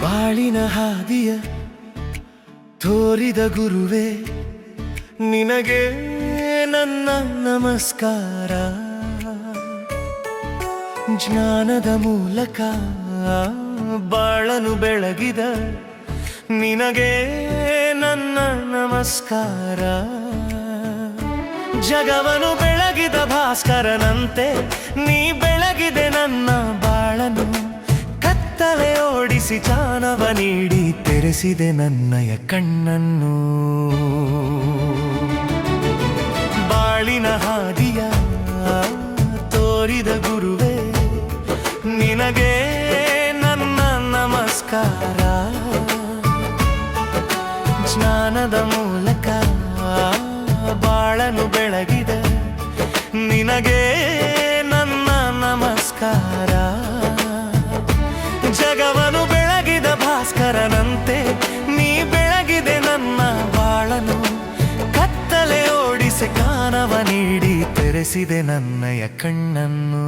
ಬಾಳಿನ ಹಾದಿಯ ತೋರಿದ ಗುರುವೇ, ನಿನಗೆ ನನ್ನ ನಮಸ್ಕಾರ. ಜ್ಞಾನದ ಮೂಲಕ ಬಾಳನು ಬೆಳಗಿದ ನಿನಗೆ ನನ್ನ ನಮಸ್ಕಾರ. ಜಗವನು ಬೆಳಗಿದ ಭಾಸ್ಕರನಂತೆ ನೀ ಬೆಳಗಿದೆ ನನ್ನ ಬಾಳನು. ಕತ್ತಲೆ ಓಡಿಸಿ ಜ್ಞಾನವ ನೀಡಿ ತೆರೆಸಿದೆ ನನ್ನಯ ಕಣ್ಣನ್ನು. ಬಾಳಿನ ಹಾದಿಯ ತೋರಿದ ಗುರುವೇ, ನಿನಗೆ ನನ್ನ ನಮಸ್ಕಾರ. ಜ್ಞಾನದ ಮೂಲಕ ಬಾಳನು ಬೆಳಗಿದ ನಿನಗೆ ನನ್ನ ನಮಸ್ಕಾರ. ಜಗವನು ಬೆಳಗಿದ ಭಾಸ್ಕರನಂತೆ ನೀ ಬೆಳಗಿದೆ ನನ್ನ ಬಾಳನು. ಕತ್ತಲೆ ಓಡಿಸಿ ಜ್ಞಾನವ ನೀಡಿ ತೆರೆಸಿದೆ ನನ್ನಯ ಕಣ್ಣನ್ನು.